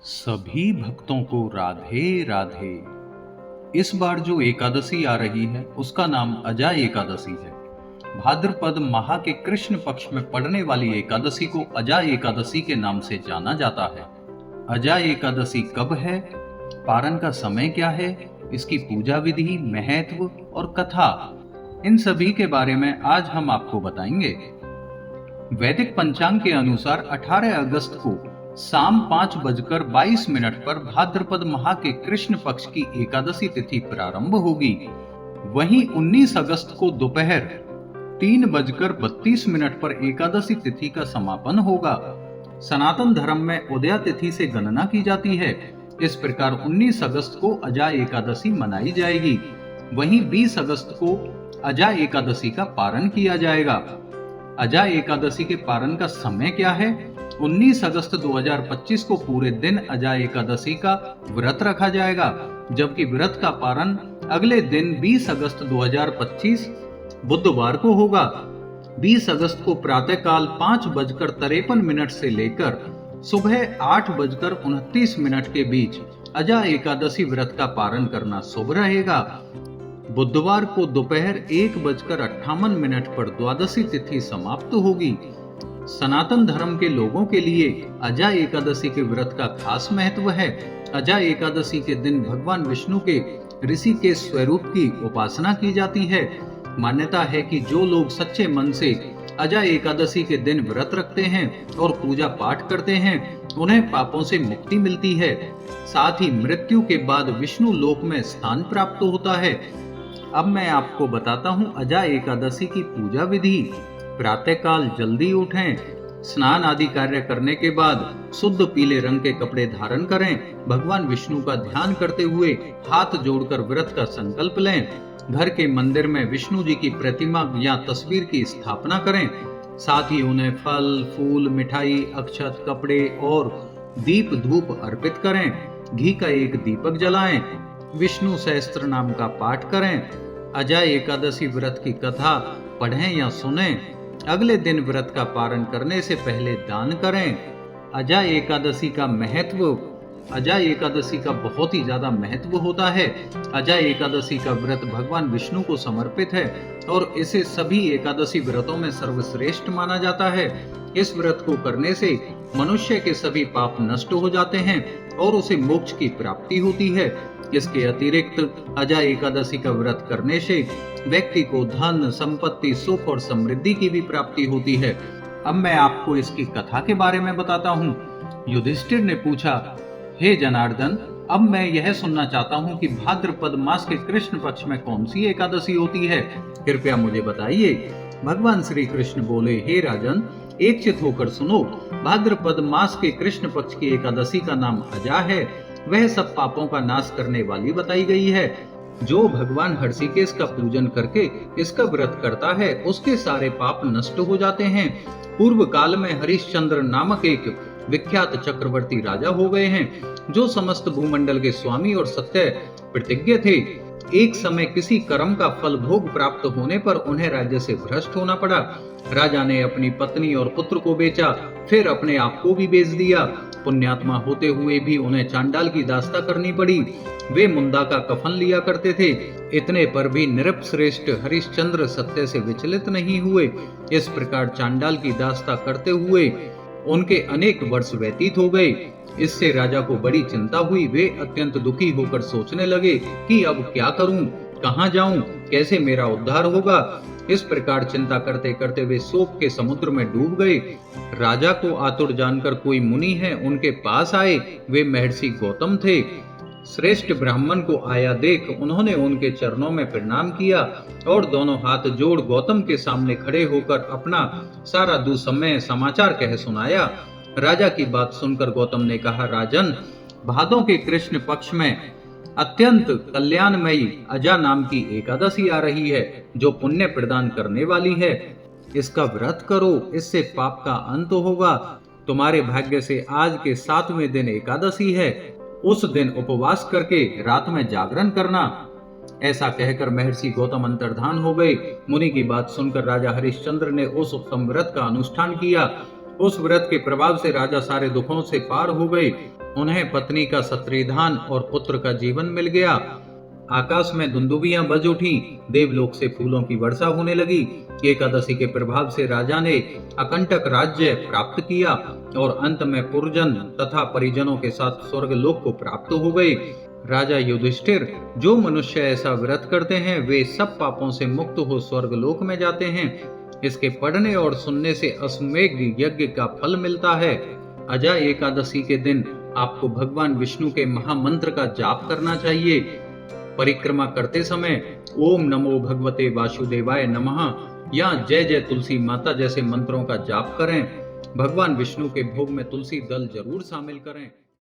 सभी भक्तों को राधे राधे। इस बार जो एकादशी आ रही है उसका नाम अजा एकादशी है। भाद्रपद माह के कृष्ण पक्ष में पड़ने वाली एकादशी को अजा एकादशी के नाम से जाना जाता है। अजा एकादशी कब है, पारण का समय क्या है, इसकी पूजा विधि, महत्व और कथा, इन सभी के बारे में आज हम आपको बताएंगे। वैदिक पंचांग के अनुसार 18 अगस्त को शाम 5:22 पर भाद्रपद माह के कृष्ण पक्ष की एकादशी तिथि प्रारंभ होगी। वहीं 19 अगस्त को दोपहर 3:32 पर एकादशी तिथि का समापन होगा। सनातन धर्म में उदया तिथि से गणना की जाती है। इस प्रकार 19 अगस्त को अजा एकादशी मनाई जाएगी। वहीं 20 अगस्त को अजा एकादशी का पारण किया जाएगा। अजा एकादशी के पारण का समय क्या है? 19 अगस्त 2025 को पूरे दिन अजा एकादशी का व्रत रखा जाएगा, जबकि व्रत का पारण अगले दिन 20 अगस्त 2025 बुधवार को होगा। 20 अगस्त को प्रातःकाल 5:53 से लेकर सुबह 8:29 के बीच अजा एकादशी व्रत का पारण करना शुभ रहेगा। बुधवार को दोपहर 1:58 पर द्वादशी तिथि समाप्त होगी। सनातन धर्म के लोगों के लिए अजा एकादशी के व्रत का खास महत्व है। अजा एकादशी के दिन भगवान विष्णु के ऋषि के स्वरूप की उपासना की जाती है। मान्यता है कि जो लोग सच्चे मन से अजा एकादशी के दिन व्रत रखते हैं और पूजा पाठ करते हैं, उन्हें पापों से मुक्ति मिलती है। साथ ही मृत्यु के बाद विष्णु लोक में स्थान प्राप्त होता है। अब मैं आपको बताता हूँ अजा एकादशी की पूजा विधि। प्रातःकाल जल्दी उठें, स्नान आदि कार्य करने के बाद शुद्ध पीले रंग के कपड़े धारण करें। भगवान विष्णु का ध्यान करते हुए हाथ जोड़कर व्रत का संकल्प लें। घर के मंदिर में विष्णु जी की प्रतिमा या तस्वीर की स्थापना करें। साथ ही उन्हें फल, फूल, मिठाई, अक्षत, कपड़े और दीप धूप अर्पित करें। घी का एक दीपक जलाएं। विष्णु सहस्त्र नाम का पाठ करें। अजा एकादशी व्रत की कथा पढ़ें या सुनें। अगले दिन व्रत का पारण करने से पहले दान करें। अजा एकादशी का महत्व। अजा एकादशी का बहुत ही ज्यादा महत्व होता है। अजा एकादशी का व्रत भगवान विष्णु को समर्पित है और इसे सभी एकादशी व्रतों में सर्वश्रेष्ठ माना जाता है। इस व्रत को करने से मनुष्य के सभी पाप नष्ट हो जाते हैं और उसे मोक्ष की प्राप्ति होती है। इसके अतिरिक्त अजा एकादशी का व्रत करने से व्यक्ति को धन, संपत्ति, सुख और समृद्धि की भी प्राप्ति होती है। अब मैं आपको इसकी कथा के बारे में बताता हूँ। युधिष्ठिर ने पूछा, हे जनार्दन, अब मैं यह सुनना चाहता हूँ कि भाद्रपद मास के कृष्ण पक्ष में कौन सी एकादशी होती है, कृपया मुझे बताइए। भगवान श्री कृष्ण बोले, हे राजन, एक चित होकर सुनो। भाद्रपद मास के कृष्ण पक्ष की एकादशी का नाम अजा है। वह सब पापों का नाश करने वाली बताई गई है। जो भगवान हर्षिकेश का पूजन करके इसका व्रत करता है, उसके सारे पाप नष्ट हो जाते हैं। पूर्व काल में हरिश्चंद्र नामक एक विख्यात चक्रवर्ती राजा हो गए हैं, जो समस्त भूमंडल के स्वामी और सत्य प्रतिज्ञ थे। एक समय किसी कर्म का फल भोग प्राप्त होने पर उन्हें राज्य से भ्रष्ट होना पड़ा। राजा ने अपनी पत्नी और पुत्र को बेचा, फिर अपने आप को भी बेच दिया। पुण्यात्मा होते हुए भी उन्हें चांडाल की दास्ता करनी पड़ी। वे मुंदा का कफन लिया करते थे। इतने पर भी नृपश्रेष्ठ हरिश्चंद्र सत्य से विचलित नहीं हुए। इस प्रकार चांडाल की दास्ता करते हुए उनके अनेक वर्ष व्यतीत हो गए। इससे राजा को बड़ी चिंता हुई। वे अत्यंत दुखी होकर सोचने लगे कि अब क्या करूं, कहां जाऊं, कैसे मेरा उद्धार होगा। इस प्रकार चिंता करते करते वे शोक के समुद्र में डूब गए। राजा को आतुर जानकर कोई मुनि है उनके पास आए। वे महर्षि गौतम थे। श्रेष्ठ ब्राह्मण को आया देख उन्होंने उनके चरणों में प्रणाम किया और दोनों हाथ जोड़ गौतम के सामने खड़े होकर अपना सारा दुस्समय समाचार कह सुनाया। राजा की बात सुनकर गौतम ने कहा, राजन, भादों के कृष्ण पक्ष में अत्यंत कल्याणमयी अजा नाम की एकादशी आ रही है, जो पुण्य प्रदान करने वाली है। इसका व्रत करो, इससे पाप का अंत होगा। तुम्हारे भाग्य से आज के 7वें दिन एकादशी है। उस दिन उपवास करके रात में जागरण करना। ऐसा कहकर महर्षि गौतम अंतर्धान हो गए। मुनि की बात सुनकर राजा हरिश्चंद्र ने उस उत्तम व्रत का अनुष्ठान किया उस व्रत के प्रभाव से राजा सारे दुखों से पार हो गए। उन्हें पत्नी का सत्रीधान और पुत्र का जीवन मिल गया। आकाश में दुंदुभियां बज उठी, देवलोक से फूलों की वर्षा होने लगी। एकादशी के प्रभाव से राजा ने अकंटक राज्य प्राप्त किया और अंत में पुरजन तथा परिजनों के साथ स्वर्गलोक को प्राप्त हो गए। राजा युधिष्ठिर, जो मनुष्य ऐसा व्रत करते हैं वे सब पापों से मुक्त हो स्वर्गलोक में जाते हैं। इसके पढ़ने और सुनने से अश्वमेध यज्ञ का फल मिलता है। अजय एकादशी के दिन आपको भगवान विष्णु के महामंत्र का जाप करना चाहिए। परिक्रमा करते समय ओम नमो भगवते वासुदेवाय नमः या जय जय तुलसी माता जैसे मंत्रों का जाप करें। भगवान विष्णु के भोग में तुलसी दल जरूर शामिल करें।